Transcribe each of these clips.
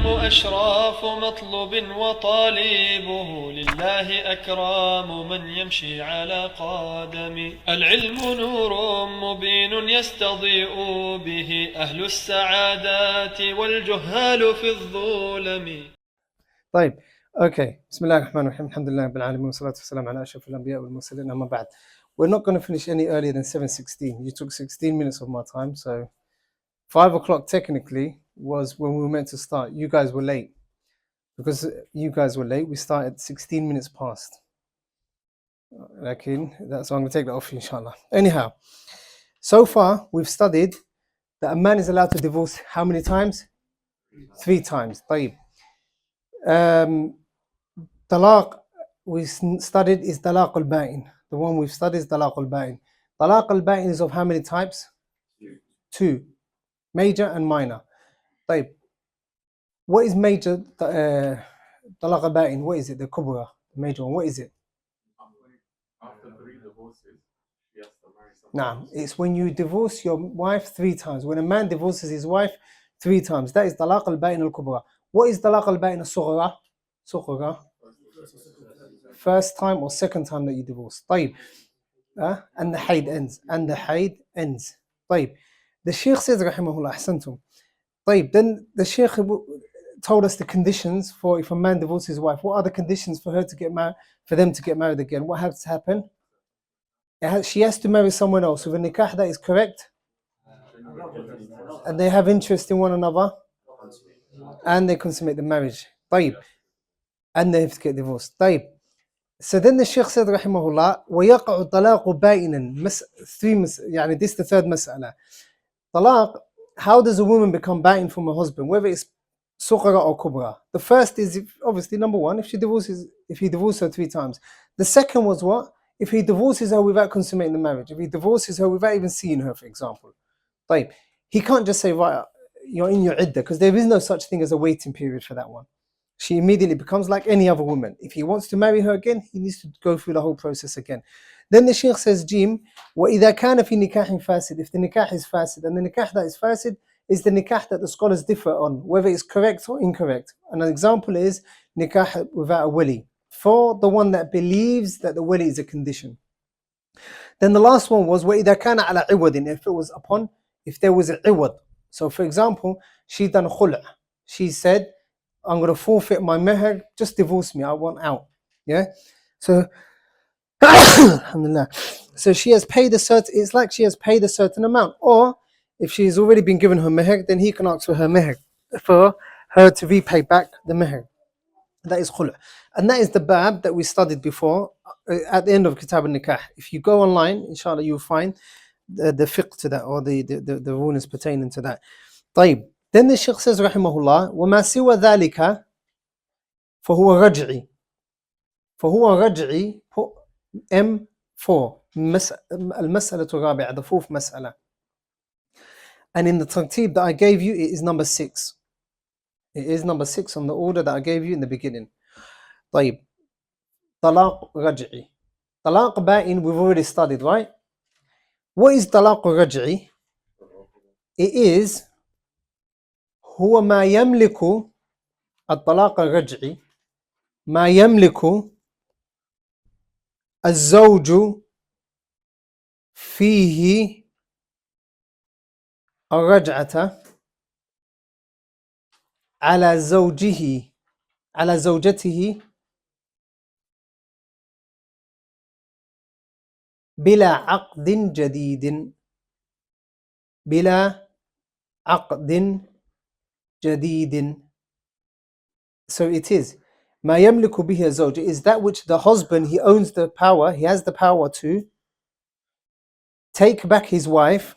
أشراف مطلوب وطالبه لله أكرام من يمشي على قدم. العلم نور مبين يستضيء به أهل السعادات والجهال في الظلم. طيب okay, بسم الله الرحمن الرحيم, الحمد لله رب العالمين والصلاة والسلام على أشرف الأنبياء والمرسلين, أما بعد. We're not going to finish any earlier than 7:16. You took 16 minutes of my time, so 5 o'clock technically was when we were meant to start. You guys were late. Because you guys were late, we started 16 minutes past. Okay, so I'm going to take that off, inshallah. Anyhow, so far we've studied that a man is allowed to divorce how many times? 3 times. طيب. Talaq we studied is talaq al-ba'in. The one we've studied is talaq al-ba'in. Talaq al-ba'in is of how many types? 2. Major and minor. طيب. What is major talaq al-ba'in? What is it? The kubra, the major one. What is it? After 3 divorces, he has to marry someone. Nah, it's when you divorce your wife 3 times. When a man divorces his wife 3 times, that is talaq al-ba'in al-kubra. What is talaq al-ba'in al-sughra? Sughra. First time or second time that you divorce. طيب. And the haid ends. And the haid ends. طيب. The Shaykh says, rahimahullah, ahsantum. طيب. Then the Shaykh told us the conditions for if a man divorces his wife. What are the conditions for her to get married, for them to get married again? What has to happen? She has to marry someone else with a nikah that is correct, and they have interest in one another, and they consummate the marriage. طيب. And they have to get divorced. طيب. So then the Shaykh said, rahimahullah, وَيَقَعُ الطَّلَاقُ بَائِنًا. يعني this is the third mas'ala. Talaq, how does a woman become ba'in from her husband, whether it's sughra or kubra? The first is, obviously, number one, if he divorces her 3 times. The second was what? If he divorces her without consummating the marriage. If he divorces her without even seeing her, for example. طيب. He can't just say, right, you're in your iddah, because there is no such thing as a waiting period for that one. She immediately becomes like any other woman. If he wants to marry her again, he needs to go through the whole process again. Then the Shaykh says, Jim, وَإِذَا كَانَ فِي نِكَاحٍ فَاسِد. If the nikah is fasid, and the nikah that is fasid is the nikah that the scholars differ on, whether it's correct or incorrect. And an example is nikah without a wali, for the one that believes that the wali is a condition. Then the last one was وَإِذَا كَانَ عَلَى عِوَدٍ. If there was a iwad. So for example, she done khul'. She said, I'm going to forfeit my meher, just divorce me, I want out. Yeah? So, alhamdulillah. So she has paid it's like she has paid a certain amount. Or, if she's already been given her meher, then he can ask for her meher, for her to repay back the meher. That is khul'. And that is the bab that we studied before, at the end of Kitab al-Nikah. If you go online, inshallah, you'll find the fiqh to that, or the rulings pertaining to that. طيب. Then the Shaykh says, rahimahullah, وَمَا سِوَى ذَلِكَ فَهُوَ رَجْعِي. Put M4. الْمَسْأَلَةُ الرَّابِعَةُ, the 4th mas'ala. And in the tartib that I gave you, it is number 6. It is number 6 on the order that I gave you in the beginning. طيب. طلاق رجعي. طلاق ba'in we've already studied, right? What is طلاق رجعي? It is هو ما يملك الطلاق الرجعي ما يملك الزوج فيه الرجعة على زوجته بلا عقد جديد. So it is ما يملك به الزوج is that which the husband, he owns the power, he has the power to take back his wife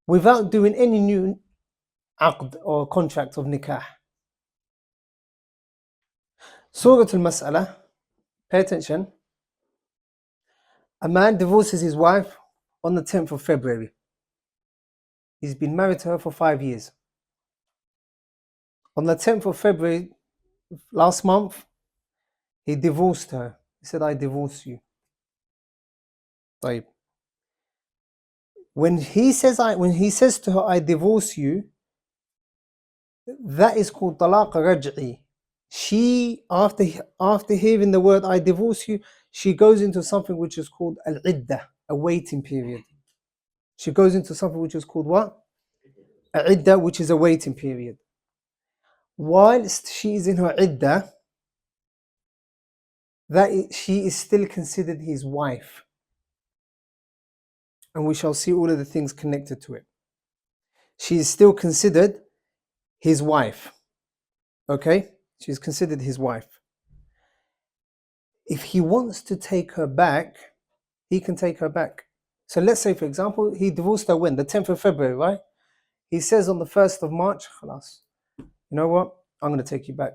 without doing any new aqd or contract of nikah. Surah al-Mas'ala, pay attention. A man divorces his wife on the 10th of February. He's been married to her for 5 years. On the 10th of February last month, he divorced her. He said, I divorce you. طيب. When he says to her, I divorce you, that is called talaq raj'i. She, after hearing the word I divorce you, she goes into something which is called al-iddah, a waiting period. She goes into something which is called what? Al-iddah, which is a waiting period. Whilst she is in her iddah, she is still considered his wife. And we shall see all of the things connected to it. She is still considered his wife. Okay? She's considered his wife. If he wants to take her back, he can take her back. So let's say, for example, he divorced her when? The 10th of February, right? He says on the 1st of March, khalas, you know what? I'm going to take you back.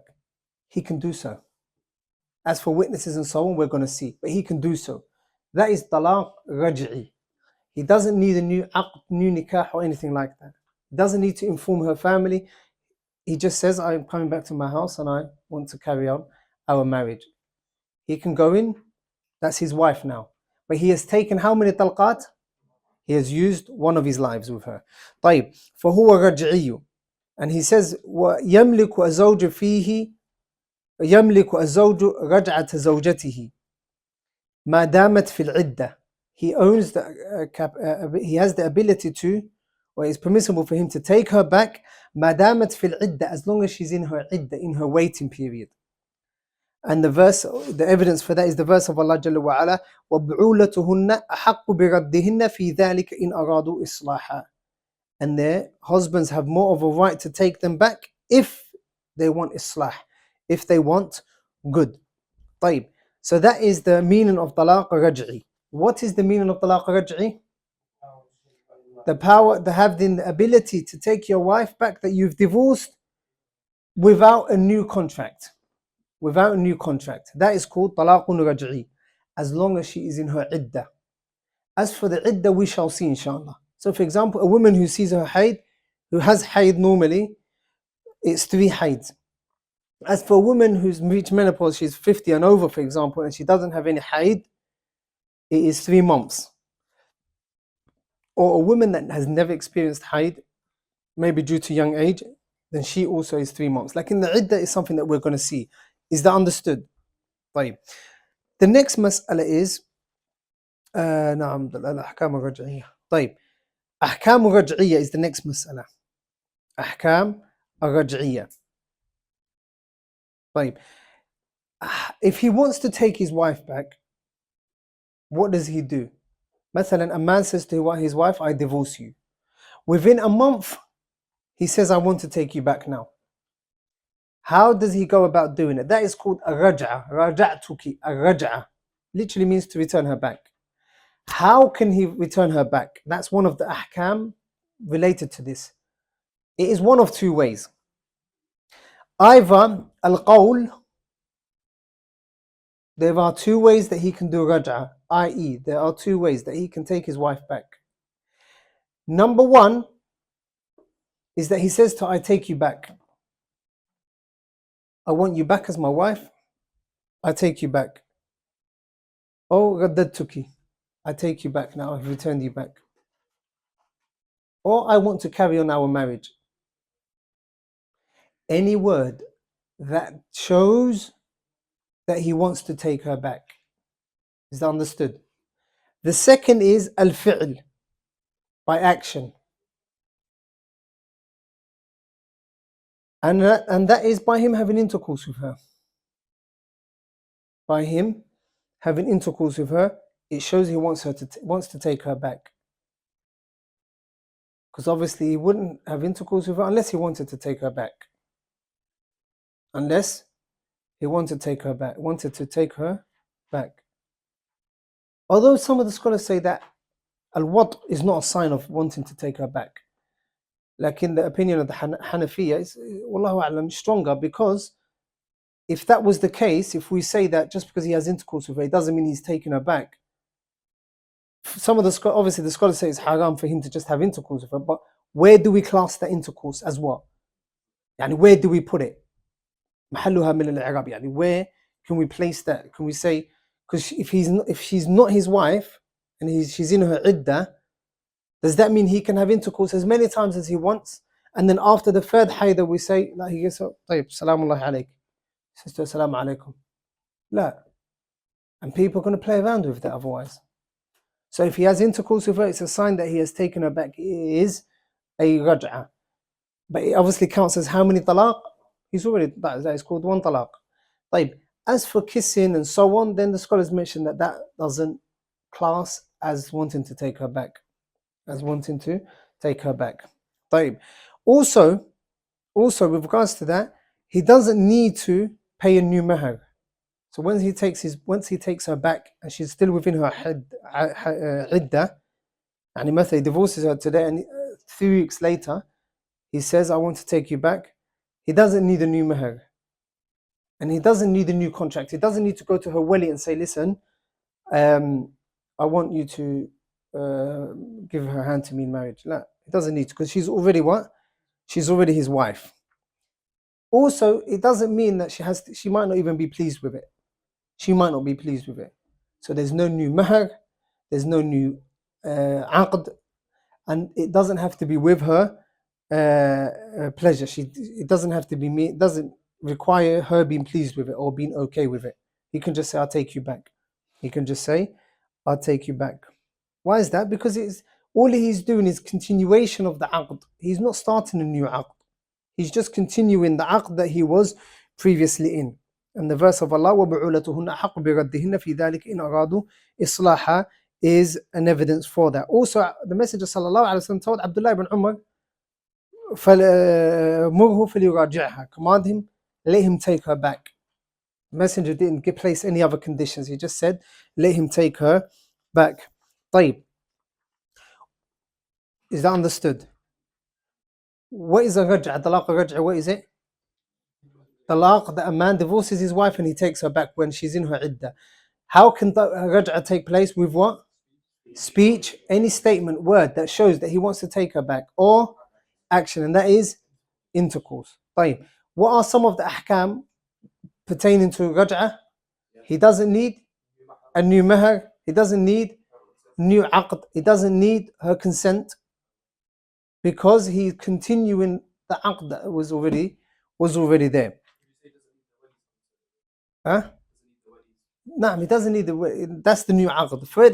He can do so. As for witnesses and so on, we're going to see. But he can do so. That is talaq raj'i. He doesn't need a new aqd, new nikah or anything like that. He doesn't need to inform her family. He just says, I'm coming back to my house and I want to carry on our marriage. He can go in. That's his wife now. But he has taken how many talqat? He has used one of his lives with her. طيب فهو رجعي. And he says ويملك الزوج فيه يملك الزوج رجعة زوجته ما دامت في العدة. He owns he has the ability to, or it's permissible for him to take her back ما دامت في العدة, as long as she's in her iddah, in her waiting period. And the evidence for that is the verse of Allah Jalla wa Ala, وَبُعُولَتُهُنَّ أَحَقُّ بِرَدِّهِنَّ فِي ذَلِكَ إِنْ أَرَادُوا إِصْلَاحًا. And their husbands have more of a right to take them back if they want islah, if they want good. طيب. So that is the meaning of talaq raj'i. What is the meaning of talaq raj'i? The power, the ability to take your wife back that you've divorced without a new contract. Without a new contract. That is called talaqun raj'i, as long as she is in her iddah. As for the iddah, we shall see inshallah. So for example, a woman who sees her haid, who has haid normally, it's 3 haids. As for a woman who's reached menopause, she's 50 and over, for example, and she doesn't have any haid, it is 3 months. Or a woman that has never experienced haid, maybe due to young age, then she also is 3 months. Like in the iddah is something that we're going to see. Is that understood? طيب. The next mas'ala is نعم الأحكام الرجعية. طيب. أحكام الرجعية is the next mas'ala. أحكام الرجعية. طيب. If he wants to take his wife back, what does he do? مثلا, a man says to his wife, I divorce you. Within a month, he says, I want to take you back now. How does he go about doing it? That is called a raj'a. Raja'tuki, a raj'a. Literally means to return her back. How can he return her back? That's one of the ahkam related to this. It is one of 2 ways. Either al-qawl, there are 2 ways that he can do raj'a, i.e. there are 2 ways that he can take his wife back. Number 1 is that he says to her, I take you back. I want you back as my wife. I take you back. Oh, raddadtuki. I take you back now. I've returned you back. Or I want to carry on our marriage. Any word that shows that he wants to take her back. Is that understood? The second is al-fi'l, by action. And that is by him having intercourse with her. By him having intercourse with her, it shows he wants to take her back. Because obviously he wouldn't have intercourse with her unless he wanted to take her back. Unless he wanted to take her back. Although some of the scholars say that al-wat is not a sign of wanting to take her back. Like in the opinion of the Hanafiya, it's wallahu a'lam, stronger, because if that was the case, if we say that just because he has intercourse with her, it doesn't mean he's taking her back. Some of the scholars, obviously the scholars say it's haram for him to just have intercourse with her, but where do we class that intercourse as what? Yani where do we put it? محلها من الإعراب, يعني where can we place that? Can we say, because if she's not his wife and she's in her iddah, does that mean he can have intercourse as many times as he wants And then after the third haida, we say, like he gets up, طيب, Salaam Allah alayk. Sister, Salaam alaikum. La. And people are going to play around with that otherwise. So if he has intercourse with her, it's a sign that he has taken her back. It is a raj'ah. But it obviously counts as how many talaq? He's already, that is called one talaq. طيب. As for kissing and so on, then the scholars mention that that doesn't class as wanting to take her back. As wanting to take her back. طيب. Also, with regards to that, he doesn't need to pay a new mahar. So once he takes her back and she's still within her iddah, and he divorces her today, and 3 weeks later he says, I want to take you back, he doesn't need a new mahar. And he doesn't need a new contract. He doesn't need to go to her wali and say, listen, I want you to give her hand to me in marriage. No, he doesn't need to, because she's already what? She's already his wife. Also, it doesn't mean that she might not even be pleased with it. She might not be pleased with it. So there's no new mahar, there's no new aqd, and it doesn't have to be with her pleasure. It doesn't have to be me. It doesn't require her being pleased with it or being okay with it. He can just say, I'll take you back. He can just say, I'll take you back. Why is that? Because all he's doing is continuation of the aqd. He's not starting a new aqd. He's just continuing the aqd that he was previously in. And the verse of Allah, وَبُعُولَتُهُنَّ أَحَقُّ بِرَدِّهِنَّ فِي ذَلِكَ إِنْ أَرَادُوا إِصْلَاحًا, is an evidence for that. Also, the Messenger sallallahu alaihi wasallam told Abdillah ibn Umar, مُرْهُ فَلْيُرَاجِعْهَا, command him, let him take her back. The Messenger didn't place any other conditions. He just said, let him take her back. طيب. Is that understood? What is a raj'a? Talaq raj'a, what is it? Talaq, that a man divorces his wife and he takes her back when she's in her iddah. How can raj'a take place? With what? Speech, any statement, word that shows that he wants to take her back, or action, and that is intercourse. طيب. What are some of the ahkam pertaining to raj'a? He doesn't need a new mahar, he doesn't need new aqd, he doesn't need her consent, because he's continuing the aqd that was already there. Huh? No, he doesn't need that's the new aqd. For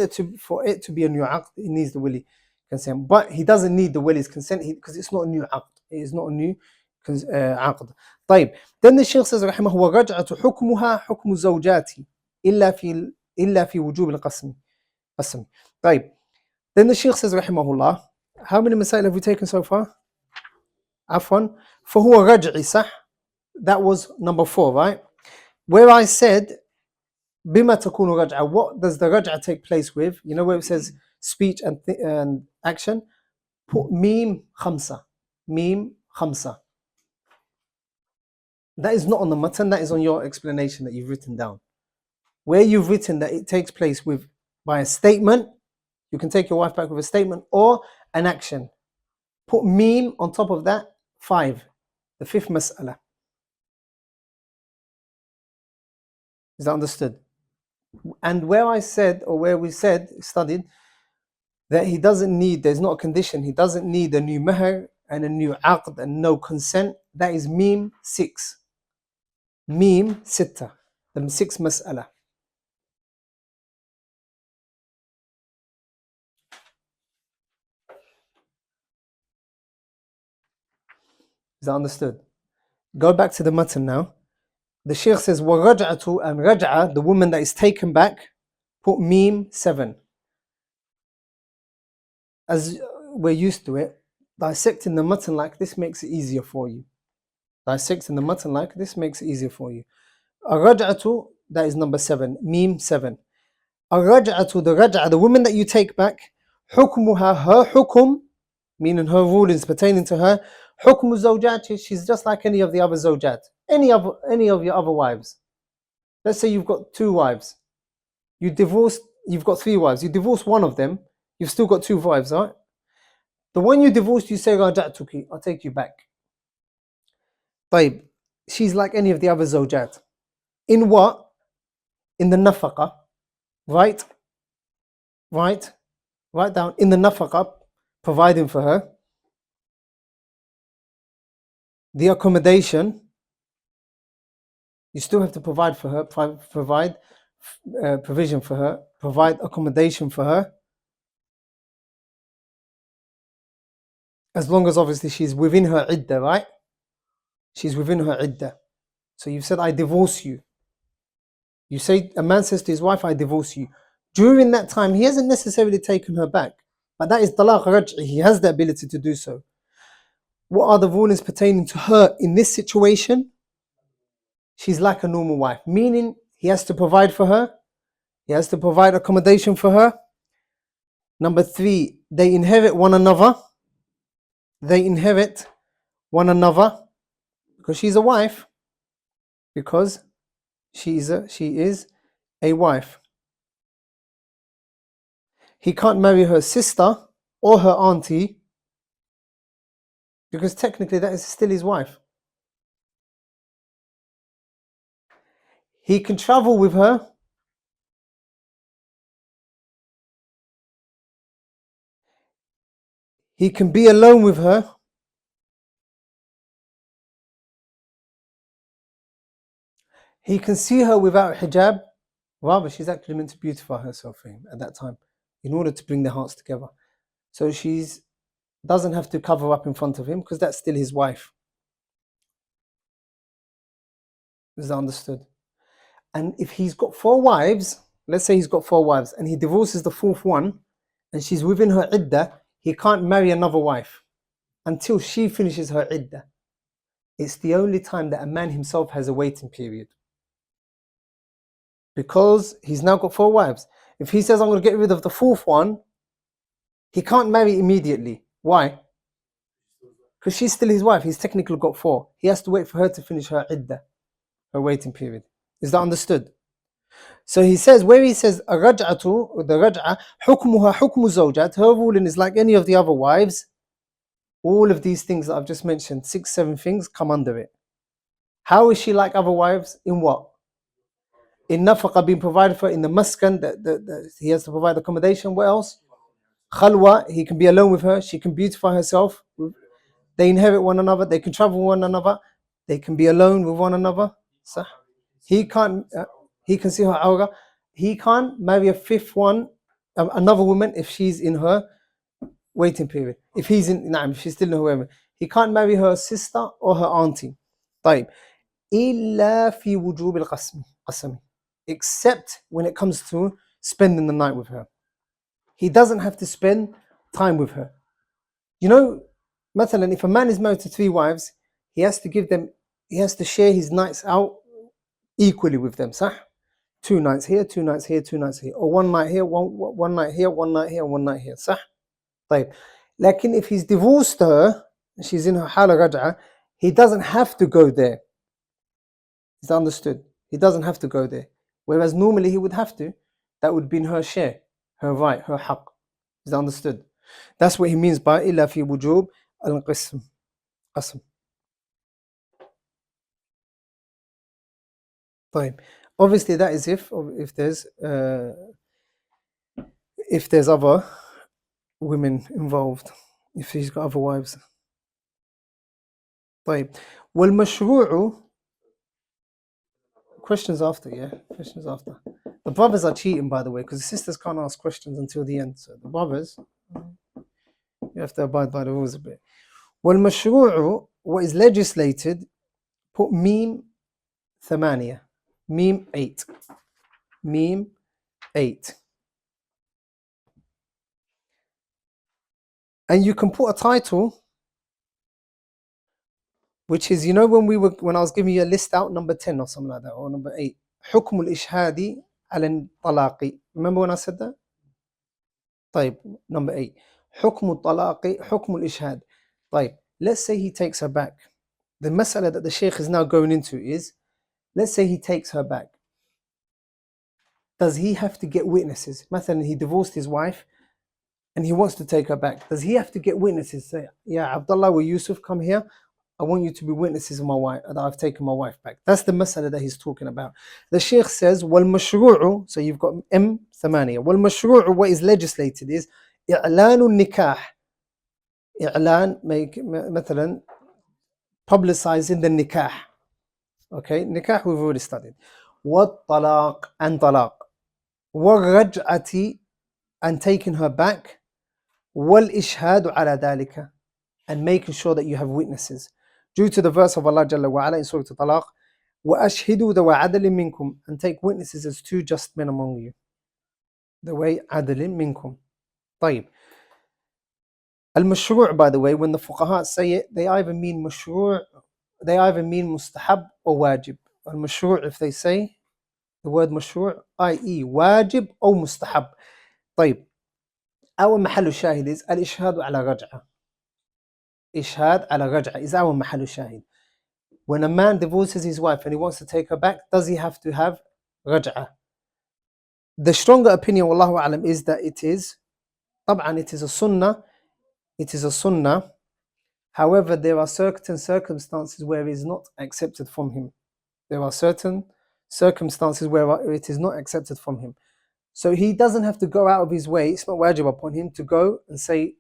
it to be a new aqd, he needs the wali consent. But he doesn't need the wali's consent because it's not a new aqd. It is not a new aqd. طيب. Then the Shaykh says, رحمه الله, رجعة حكمها حكم الزوجات إلا في وجوب القسم. طيب. Then the Shaykh says, رحمه الله, how many masail have we taken so far? عفوا. فهو رجعي, صح? That was number 4, right? Where I said, بما تكون رجعة, what does the raj'a take place with? You know where it says speech and action? Put mim khamsa. Mim khamsa. That is not on the matan, that is on your explanation that you've written down. Where you've written that it takes place by a statement, you can take your wife back with a statement or an action. Put mim on top of that, 5. The 5th mas'ala. Is that understood? And where we studied that he doesn't need, there's not a condition, he doesn't need a new mahar and a new aqd and no consent, that is mim 6. Mim sitta, the 6th mas'ala. Is that understood? Go back to the matan now. The Shaykh says, وَرَجْعَةُ, and raj'a, the woman that is taken back, put mim 7. As we're used to it, dissecting the matan like this makes it easier for you. Dissecting the matan like this makes it easier for you. Raj'atu, that is number 7, mim 7. Raj'atu, the raj'a, the woman that you take back, hukmuha, her hukum, meaning her rulings pertaining to her, hukmu zawjat, she's just like any of the other zawjat, any of your other wives. Let's say you've got 2 wives. You've got 3 wives. You divorce one of them, you've still got 2 wives, right? The one you divorced, you say, raja'tuki, I'll take you back. طيب, she's like any of the other zawjat. In what? In the nafaqa, right? Write down, in the nafaqa, providing for her. the accommodation, you still have to provide for her, provide provision for her, provide accommodation for her, as long as obviously she's within her iddah, right? She's within her iddah. So you've said, I divorce you. You say, a man says to his wife, I divorce you. During that time, he hasn't necessarily taken her back, but that is talaq raj'i. He has the ability to do so. What are the rulings pertaining to her in this situation? She's like a normal wife, meaning he has to provide for her. He has to provide accommodation for her. Number 3, they inherit one another. They inherit one another because she's a wife. Because she is a wife. He can't marry her sister or her auntie because technically that is still his wife. He can travel with her. He can be alone with her. He can see her without hijab. Rather, she's actually meant to beautify herself for him at that time in order to bring their hearts together. So she doesn't have to cover up in front of him because that's still his wife. Is that understood? And if he's got 4 wives, let's say he's got 4 wives and he divorces the 4th one and she's within her iddah, he can't marry another wife until she finishes her iddah. It's the only time that a man himself has a waiting period. Because he's now got 4 wives. If he says, I'm going to get rid of the 4th one, he can't marry immediately. Why? Because she's still his wife. He's technically got 4. He has to wait for her to finish her iddah, her waiting period. Is that understood? So he says, where he says, الرجعة, the raj'a, حكمها حكم زوجات, her ruling is like any of the other wives. All of these things that I've just mentioned, 6, 7 things come under it. How is she like other wives? In what? In nafaqa, being provided for, in the maskan, that he has to provide accommodation. What else? Khalwa, he can be alone with her, she can beautify herself. They inherit one another, they can travel with one another, they can be alone with one another. So he can see her awra. He can't marry a 5th one, another woman, if she's in her waiting period. If she's still in her waiting period. He can't marry her sister or her auntie. طيب. إلا في وجوب القسم. Except when it comes to spending the night with her. He doesn't have to spend time with her. You know, مثلا, if a man is married to 3 wives, he has to share his nights out equally with them, صح? 2 nights here, 2 nights here, 2 nights here. Or 1 night here, one night here, 1 night here, 1 night here, صح? طيب. Lakin if he's divorced her, she's in her hala raj'a, he doesn't have to go there. Is that understood? He doesn't have to go there. Whereas normally he would have to. That would be in her share, her right, her haqq. Is that understood? That's what he means by إلا في وجوب القسم. قسم. طيب. Obviously that is if there's other women involved, if he's got other wives. طيب. والمشروع. Questions after, yeah? Questions after. The brothers are cheating, by the way, because the sisters can't ask questions until the end. So the brothers, you have to abide by the rules a bit. والمشروع, what is legislated, put meme 8. Meme 8. Meme 8. And you can put a title, which is, you know, when I was giving you a list out, number 10 or something like that, or number 8. حكم الإشهاد على الطلاق. Remember when I said that? طيب, number 8. حكم الطلاق حكم الإشهاد. طيب, let's say he takes her back. The mas'ala that the sheikh is now going into is, let's say he takes her back. Does he have to get witnesses? مثلا, he divorced his wife and he wants to take her back. Does he have to get witnesses? Say, yeah, Abdullah or Yusuf, come here. I want you to be witnesses of my wife, that I've taken my wife back. That's the mas'ala that he's talking about. The sheikh says, وَالْمَشْرُوعُ, so you've got M 8. وَالْمَشْرُوعُ, what is legislated is, إعلان النكاح. إعلان, make, مثلا, publicizing the nikah. Okay, nikah we've already studied. والطلاق and talaq. والرجعة and taking her back. والإشهاد على ذلك and making sure that you have witnesses. Due to the verse of Allah Jalla wa Ala in Surah Al-Talaq, وَأَشْهِدُوا ذَوَا عَدْلٍ مِّنْكُمْ and take witnesses as two just men among you. The way عَدْلٍ مِّنْكُمْ. طيب. Al-mashru' by the way, when the fuqaha say it, they either mean mashru', they either mean mustahab or wajib. Al-mashru' if they say the word mashru', i.e. wajib or mustahab. طيب. Our محل الشاهد is al-ishhadu ala raj'a. Ishhad ala raj'a is our محل الشاهد. When a man divorces his wife and he wants to take her back, does he have to have raj'a? The stronger opinion, wallahu a'lam, is that it is. طبعا it is a sunnah. It is a sunnah. However, there are certain circumstances where it is not accepted from him. There are certain circumstances where it is not accepted from him. So he doesn't have to go out of his way. It's not wajib upon him to go and say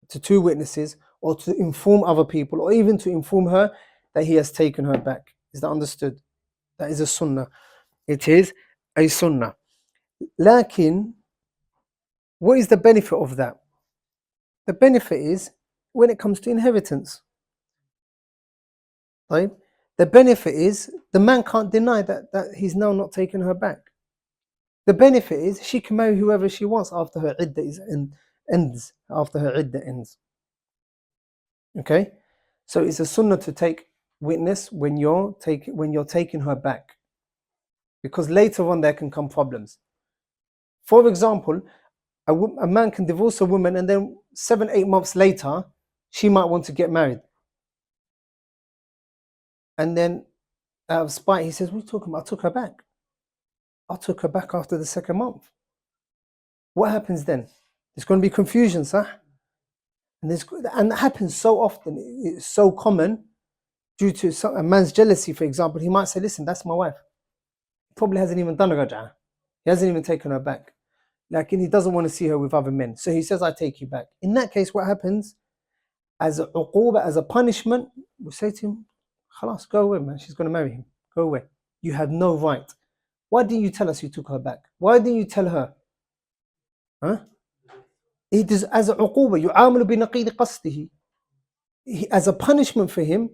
to two witnesses or to inform other people or even to inform her that he has taken her back. Is that understood? That is a sunnah. It is a sunnah. Lakin, what is the benefit of that? The benefit is when it comes to inheritance. Right? The benefit is the man can't deny that he's now not taken her back. The benefit is she can marry whoever she wants after her iddah ends. After her iddah ends. Okay? So it's a sunnah to take witness when you're taking her back. Because later on there can come problems. For example, a man can divorce a woman and then 7-8 months later, she might want to get married. And then out of spite, he says, what are you talking about? I took her back. I took her back after the 2nd month. What happens then? There's going to be confusion, sir. And that happens so often. It's so common due to a man's jealousy, for example. He might say, listen, that's my wife. He probably hasn't even done a raj'ah. He hasn't even taken her back. Like, he doesn't want to see her with other men. So he says, I take you back. In that case, what happens? As a uquba, as a punishment, we say to him, khalas, go away, man. She's going to marry him. Go away. You have no right. Why didn't you tell us you took her back? Why didn't you tell her? Huh? It is as a uquba, yu'amalu bi naqidi qasdihi. As a punishment for him,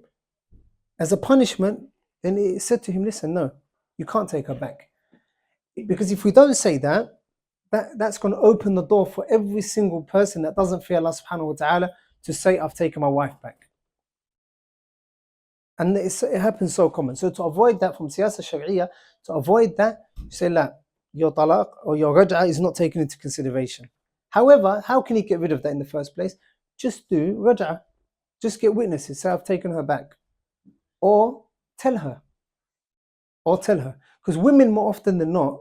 as a punishment, then it said to him, listen, no, you can't take her back. Because if we don't say that, that's going to open the door for every single person that doesn't fear Allah subhanahu wa ta'ala to say, I've taken my wife back. And it happens so common. So to avoid that from siyasa sharia, to avoid that, you say, la, your talaq or your raj'ah is not taken into consideration. However, how can he get rid of that in the first place? Just do raj'ah. Just get witnesses, say, I've taken her back. Or tell her. Because women, more often than not,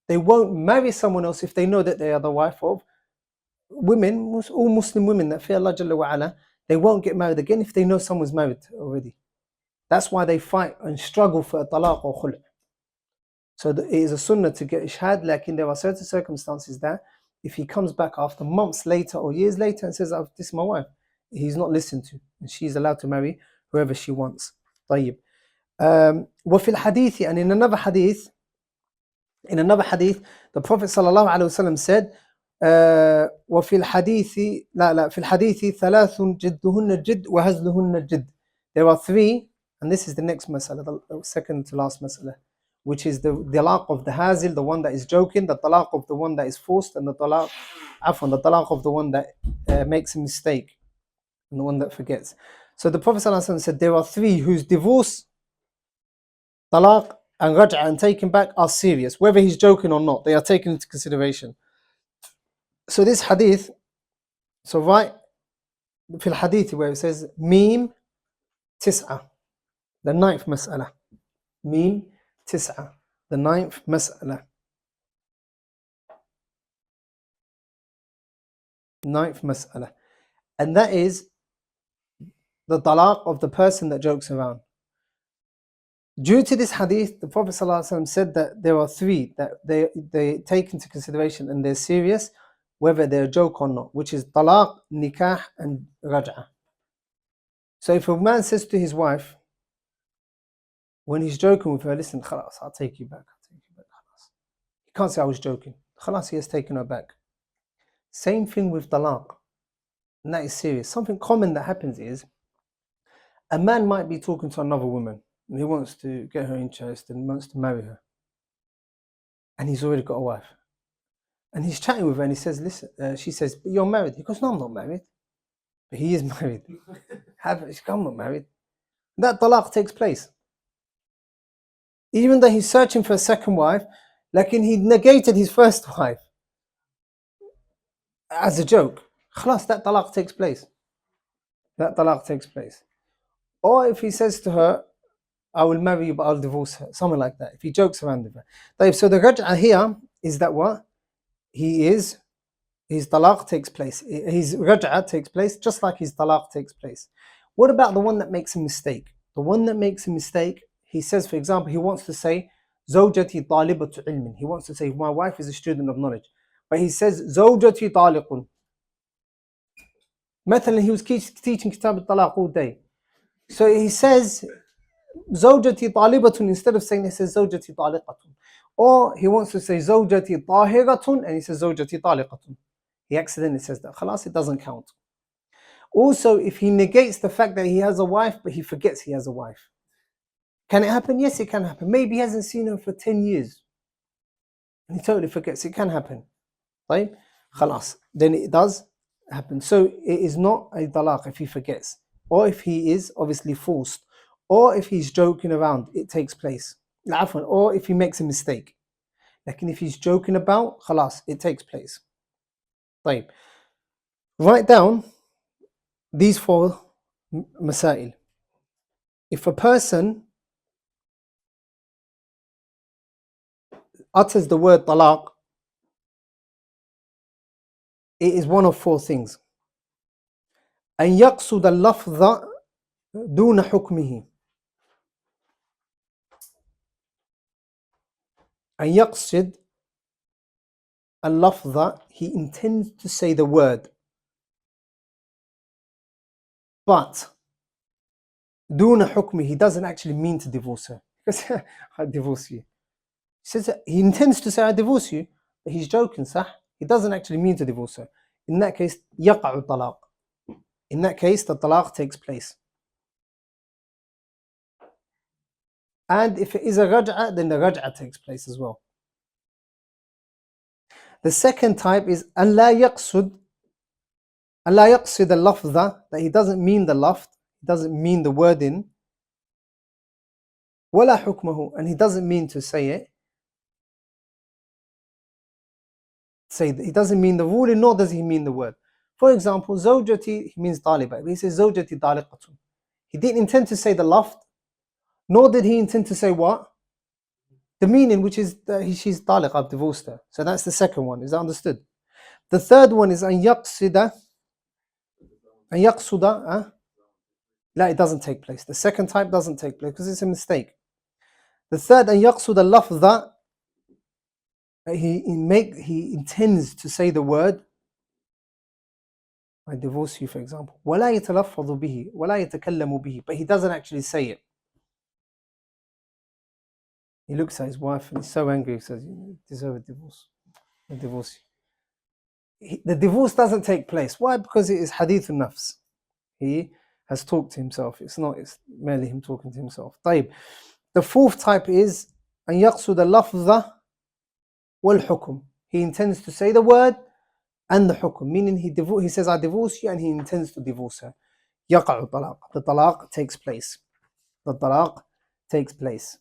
they won't marry someone else if they know that they are the wife of. Women, all Muslim women that fear Allah Jalla wa Ala, they won't get married again if they know someone's married already. That's why they fight and struggle for a talaq or khul'. So it is a sunnah to get ishhad, like there are certain circumstances that if he comes back after months later or years later and says, oh, this is my wife, he's not listened to. And she's allowed to marry whoever she wants. طيب. وفي الحديث, and in another hadith, the Prophet sallallahu alaihi wasallam said, وفي الحديث في الحديث ثلاث جدهن جد وهزلهن جد. There are 3, and this is the next mas'ala, the second to last mas'ala, which is the talaq of the hazil, the one that is joking, the talaq of the one that is forced, and the talaq of the one that makes a mistake, and the one that forgets. So the Prophet sallallahu alaihi wasallam said there are 3 whose divorce, talaq and raj'ah and taken back are serious, whether he's joking or not, they are taken into consideration. So this hadith, so right, في الحديث where it says mim tis'a, the 9th mas'ala, mim tis'a, the 9th mas'ala, 9th mas'ala, and that is the talaq of the person that jokes around. Due to this hadith, the Prophet ﷺ said that there are 3 that they take into consideration and they're serious, whether they're a joke or not, which is talaq, nikah, and raj'ah. So if a man says to his wife, when he's joking with her, listen, khalas, I'll take you back. Khalas. He can't say I was joking. Khalas, he has taken her back. Same thing with talaq. And that is serious. Something common that happens is a man might be talking to another woman and he wants to get her interest and wants to marry her. And he's already got a wife. And he's chatting with her and he says, listen, she says, but you're married. He goes, no, I'm not married. But he is married. I'm not married. That talaq takes place. Even though he's searching for a second wife, like he negated his first wife as a joke. Khalas, that talaq takes place. That talaq takes place. Or if he says to her, I will marry you but I'll divorce her, something like that. If he jokes around with her. So the raj'ah here is that what? His talaq takes place. His raj'ah takes place just like his talaq takes place. What about the one that makes a mistake? The one that makes a mistake, he says, for example, he wants to say, Zawjati talibatu ilmin. He wants to say, my wife is a student of knowledge. But he says, Zawjati taliqun. مثلا, he was teaching kitab al-talaq all day. So he says, Zawjati talibatun, instead of saying, he says, Zawjati taliqatun. Or he wants to say, Zawjati tahiratun, and he says, Zawjati taliqatun. He accidentally says that. Khalas, it doesn't count. Also, if he negates the fact that he has a wife, but he forgets he has a wife. Can it happen? Yes, it can happen. Maybe he hasn't seen her for 10 years. And he totally forgets. It can happen. Right? Khalas. Then it does happen. So it is not a talaq if he forgets. Or if he is obviously forced. Or if he's joking around, it takes place. Or if he makes a mistake. Like if he's joking about, khalas, it takes place. Right. Write down these 4 masail. If a person utters the word talaq, it is one of 4 things. أن يقصد اللفظ دون حكمه. أن يقصد اللفظ, he intends to say the word. But دون حكمه, he doesn't actually mean to divorce her. Because I divorce you. He says he intends to say I divorce you, but he's joking, sah? He doesn't actually mean to divorce her. In that case, يقع الطلاق. In that case, the talaq takes place. And if it is a raj'ah, then the raj'ah takes place as well. The second type is أن لا يقصد اللفظ, that he doesn't mean the lafz, he doesn't mean the wording. ولا حكمه, and he doesn't mean to say it. He doesn't mean the ruling, nor does he mean the word. For example, zawjati, he means taliba. He says zawjati taliqatun. He didn't intend to say the lafz, nor did he intend to say what? The meaning, which is that she's taliq, I've divorced her. So that's the second one. Is that understood? The third one is أن يقصد. No, it doesn't take place. The second type doesn't take place because it's a mistake. The third, أن يقصد اللفظ, he intends to say the word. I divorce you, for example. ولا يتلفظ به ولا يتكلم به, but he doesn't actually say it. He looks at his wife and he's so angry. He says, "You deserve a divorce. I divorce you." The divorce doesn't take place. Why? Because it is hadith al-nafs. He has talked to himself. It's merely him talking to himself. طيب. The fourth type is أن يقصد اللفظ والحكم. He intends to say the word and the hukum, meaning he says, I divorce you, and he intends to divorce her. يقع الطلاق. The talaq takes place. The talaq takes place.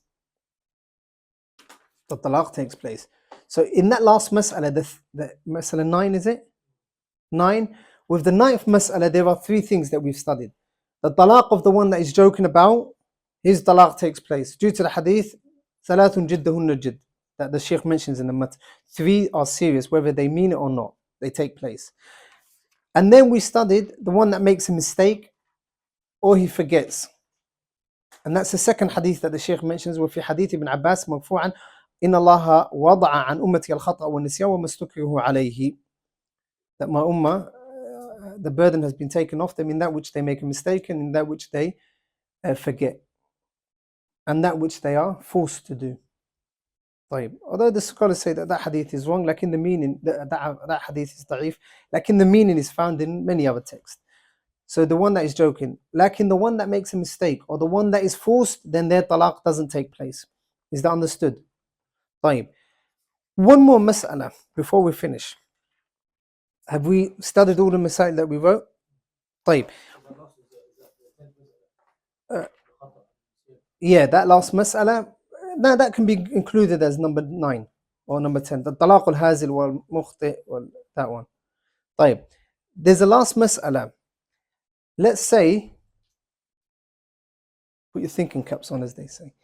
The talaq takes place. So in that last mas'ala, the mas'ala 9, is it? 9. With the 9th mas'ala, there are 3 things that we've studied. The talaq of the one that is joking about, his talaq takes place. Due to the hadith, ثلاث جدهن جد, that the Shaykh mentions in the mat. 3 are serious, whether they mean it or not. They take place. And then we studied the one that makes a mistake or he forgets. And that's the second hadith that the Shaykh mentions, وفي حديث ابن عباس مرفوعا إن الله وضع عن أمتي الخطأ والنسيان وما استكره عليه. That my ummah the burden has been taken off them in that which they make a mistake and in that which they forget, and that which they are forced to do. طيب. Although the scholars say that hadith is wrong, like in the meaning, that hadith is da'if, like in the meaning is found in many other texts. So the one that is joking, like in the one that makes a mistake or the one that is forced, then their talaq doesn't take place. Is that understood? طيب. One more mas'ala before we finish. Have we studied all the masail that we wrote? طيب. Yeah, that last mas'ala, now that can be included as number 9 or number 10. The talaq al-hazil wal mukhti, that one. طيب. There's a last mas'ala. Let's say, put your thinking caps on as they say.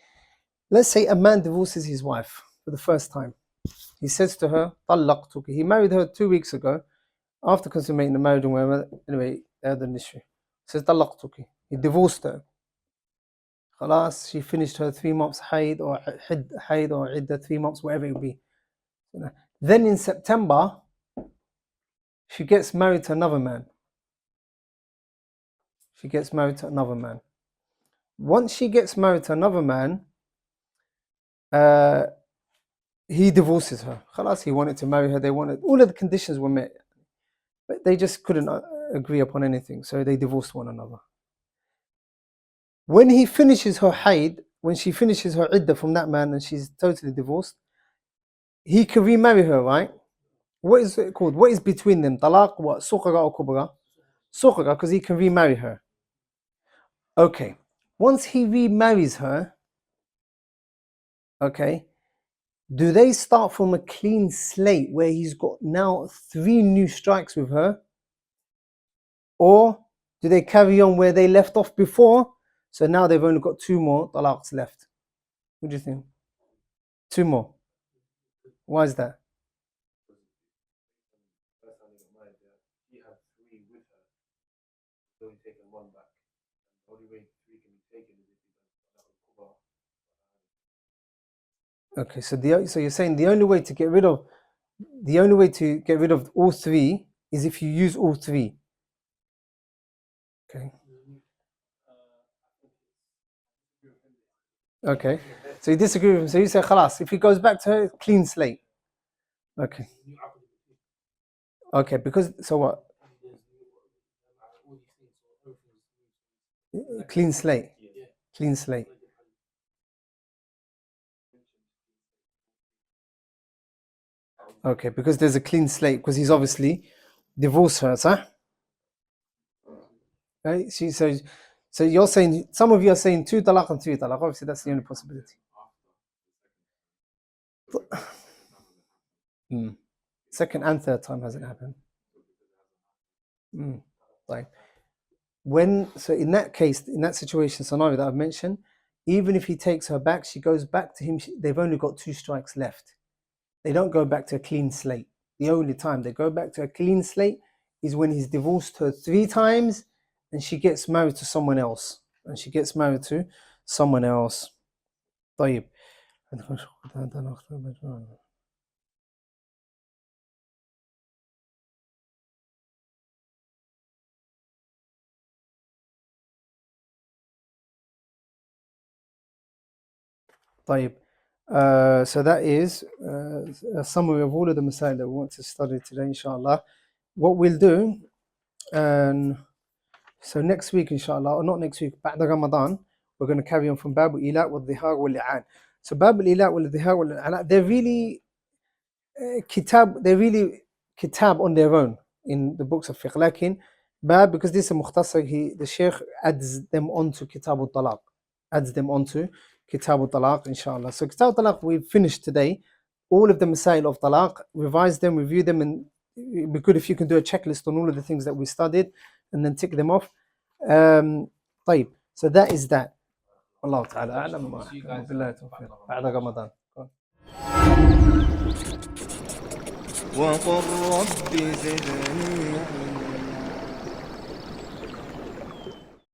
Let's say a man divorces his wife for the first time. He says to her, طلقتك. He married her 2 weeks ago. After consummating the marriage and whatever, anyway, they had an issue. He says, طلقتك. He divorced her. خلاص, she finished her 3 months haid or idda, 3 months, whatever it will be. Then in September, she gets married to another man. She gets married to another man. Once she gets married to another man, he divorces her. خلاص, he wanted to marry her. They wanted, all of the conditions were met, but they just couldn't agree upon anything. So they divorced one another. When he finishes her haid, when she finishes her iddah from that man and she's totally divorced, he can remarry her, right? What is it called? What is between them? Talaq, what? Suqra or kubra? Suqra, because he can remarry her. Okay. Once he remarries her, okay, do they start from a clean slate where he's got now 3 new strikes with her? Or do they carry on where they left off before? So now they've only got 2 more talaqs left. What do you think? 2 more. Why is that? He had 3 with her. He's only taken 1 back. The only way 3 can be taken is if he does. Okay, so you're saying the only way to get rid of all 3 is if you use all 3. Okay. Okay. So you disagree with him. So you say khalas, if he goes back to her, clean slate. Okay. Okay, because so what? Clean slate. Clean slate. Okay, because there's a clean slate, because he's obviously divorced her, huh? Right? So you're saying, some of you are saying 2 talaq and 3 talaq. Obviously, that's the only possibility. Second and third time hasn't happened. Right. So in that case, in that situation scenario that I've mentioned, even if he takes her back, she goes back to him. They've only got 2 strikes left. They don't go back to a clean slate. The only time they go back to a clean slate is when he's divorced her 3 times and she gets married to someone else. طيب. طيب. So that is a summary of all of the masail that we want to study today, inshallah. What we'll do, so next week, inshallah, or not next week, بعد Ramadan, we're going to carry on from Bab al-Ila wal-Dhihar wal-Li'an. So Bab al-Ila wal-Dhihar wal-Li'an, they're really kitab on their own in the books of fiqh. Lakin Bab, because this is a mukhtasar, the Shaykh adds them onto Kitab al-Talaq. Kitab al-Talaq, inshallah. So Kitab al-Talaq, we've finished today. All of the masail of talaq, revise them, review them, and it'd be good if you can do a checklist on all of the things that we studied and then tick them off. طيب. So that is that. Allah ta'ala a'lam. Billahi tawfiq. بعد رمضان. وقل رب زدني